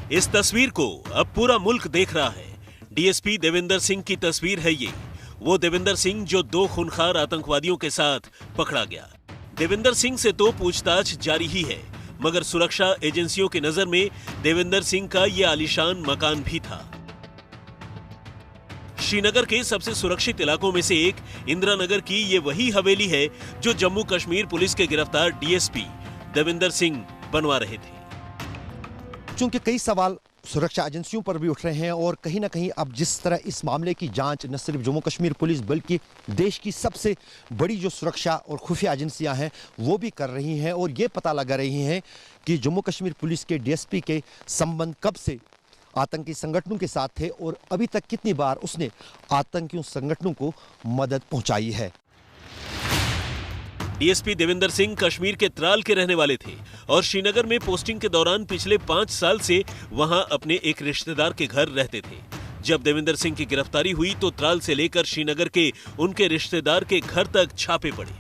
इस तस्वीर को अब पूरा मुल्क देख रहा है। डीएसपी देविंदर सिंह की तस्वीर है ये। वो देविंदर सिंह जो 2 खूनखार आतंकवादियों के साथ पकड़ा गया। देविंदर सिंह से तो पूछताछ जारी ही है, मगर सुरक्षा एजेंसियों की नजर में देविंदर सिंह का ये आलीशान मकान भी था। श्रीनगर के सबसे सुरक्षित इलाकों में से एक इंदिरा नगर की ये वही हवेली है जो जम्मू कश्मीर पुलिस के गिरफ्तार डीएसपी देविंदर सिंह बनवा रहे थे। चूंकि कई सवाल सुरक्षा एजेंसियों पर भी उठ रहे हैं और कहीं ना कहीं अब जिस तरह इस मामले की जांच न सिर्फ जम्मू कश्मीर पुलिस बल्कि देश की सबसे बड़ी जो सुरक्षा और खुफिया एजेंसियां हैं वो भी कर रही हैं और ये पता लगा रही हैं कि जम्मू कश्मीर पुलिस के डीएसपी के संबंध कब से आतंकी संगठनों के साथ थे और अभी तक कितनी बार उसने आतंकी संगठनों को मदद पहुंचाई है। डीएसपी देविंदर सिंह कश्मीर के त्राल के रहने वाले थे और श्रीनगर में पोस्टिंग के दौरान पिछले 5 साल से वहां अपने एक रिश्तेदार के घर रहते थे। जब देविंदर सिंह की गिरफ्तारी हुई तो त्राल से लेकर श्रीनगर के उनके रिश्तेदार के घर तक छापे पड़े।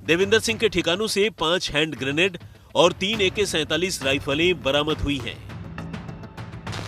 देविंदर सिंह के ठिकानों से 5 हैंड ग्रेनेड और 3 AK-47 राइफलें बरामद हुई हैं।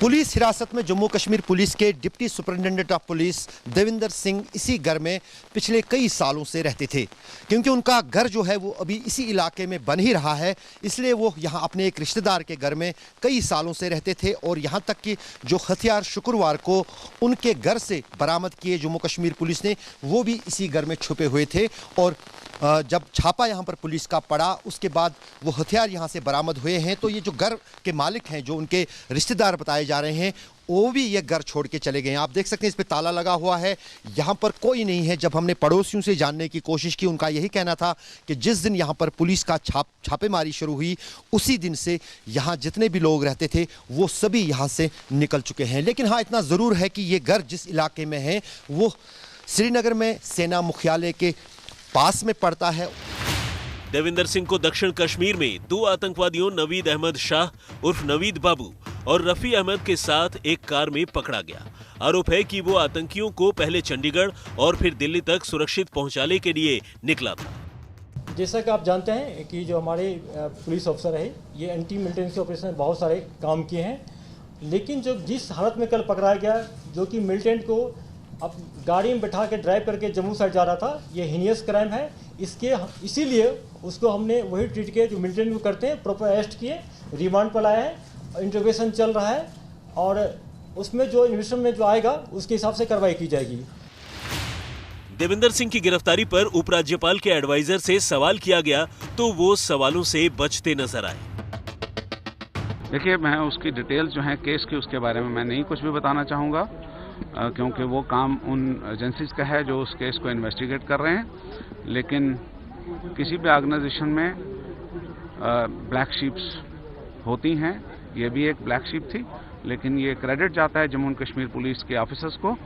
पुलिस हिरासत में जम्मू कश्मीर पुलिस के deputy superintendent of police Devinder Singh इसी घर में पिछले कई सालों से रहते थे। क्योंकि उनका घर जो है वो अभी इसी इलाके में बन ही रहा है, इसलिए वो यहाँ अपने एक रिश्तेदार के घर में कई सालों से रहते थे और यहाँ तक कि जो हथियार शुक्रवार को उनके घर से बरामद किए जम्मू कश्मीर पुलिस ने वो भी इसी घर में छुपे हुए थे। और जब छापा यहाँ पर पुलिस का पड़ा उसके बाद वो हथियार यहाँ से बरामद हुए हैं। तो ये जो घर के मालिक हैं जो उनके रिश्तेदार बताए जा रहे हैं वो भी ये घर छोड़ के चले गए हैं। आप देख सकते हैं इस पे ताला लगा हुआ है, यहाँ पर कोई नहीं है। जब हमने पड़ोसियों से जानने की कोशिश की उनका यही कहना था कि जिस दिन यहाँ पर पुलिस का छापेमारी शुरू हुई उसी दिन से यहाँ जितने भी लोग रहते थे वो सभी यहाँ से निकल चुके हैं। लेकिन हाँ, इतना ज़रूर है कि ये घर जिस इलाके में है वो श्रीनगर में सेना मुख्यालय के पास में पड़ता है। देविंदर सिंह को दक्षिण कश्मीर में 2 आतंकवादियों नवीद अहमद शाह उर्फ नवीद बाबू और रफी अहमद के साथ एक कार में पकड़ा गया। आरोप है कि वो आतंकियों को पहले चंडीगढ़ और फिर दिल्ली तक सुरक्षित पहुंचाने के लिए निकला था। जैसा कि आप जानते हैं कि जो हमारे पुलिस अफसर है ये एंटी मिलिटेंसी ऑपरेशन में बहुत सारे काम किए हैं, लेकिन जो जिस हालत में कल पकड़ाया गया जो कि मिलिटेंट को अब गाड़ी में बैठा के ड्राइव करके जम्मू साइड जा रहा था, ये हीनियस क्राइम है। इसीलिए उसको हमने वही ट्रीट किया जो मिलिटेंट को करते हैं, प्रॉपर अरेस्ट किए, रिमांड पर लाया है, इंटरोगेशन चल रहा है और उसमें जो इन्वेस्टिगेशन में जो आएगा उसके हिसाब से कार्रवाई की जाएगी। देविंदर सिंह की गिरफ्तारी पर उपराज्यपाल के एडवाइजर से सवाल किया गया तो वो सवालों से बचते नजर आए। देखिए, मैं उसकी डिटेल्स जो है केस की उसके बारे में मैं नहीं कुछ भी बताना चाहूँगा क्योंकि वो काम उन एजेंसीज का है जो उस केस को इन्वेस्टिगेट कर रहे हैं। लेकिन किसी भी ऑर्गेनाइजेशन में ब्लैक शीप्स होती हैं, ये भी एक ब्लैक शीप थी, लेकिन ये क्रेडिट जाता है जम्मू कश्मीर पुलिस के ऑफिसर्स को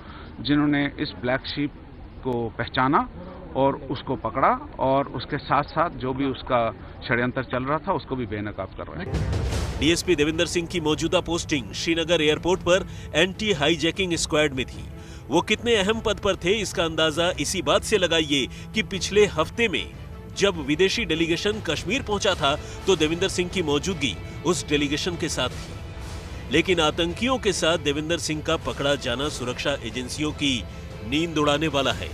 जिन्होंने इस ब्लैक शीप को पहचाना और उसको पकड़ा और उसके साथ साथ जो भी उसका षड्यंत्र चल रहा था उसको भी बेनकाब कर रहे हैं। डीएसपी देविंदर सिंह की मौजूदा पोस्टिंग श्रीनगर एयरपोर्ट पर एंटी हाईजैकिंग स्क्वाड में थी। वो कितने अहम पद पर थे इसका अंदाजा इसी बात से लगाइए कि पिछले हफ्ते में जब विदेशी डेलीगेशन कश्मीर पहुंचा था तो देविंदर सिंह की मौजूदगी उस डेलीगेशन के साथ थी। लेकिन आतंकियों के साथ देविंदर सिंह का पकड़ा जाना सुरक्षा एजेंसियों की नींद उड़ाने वाला है।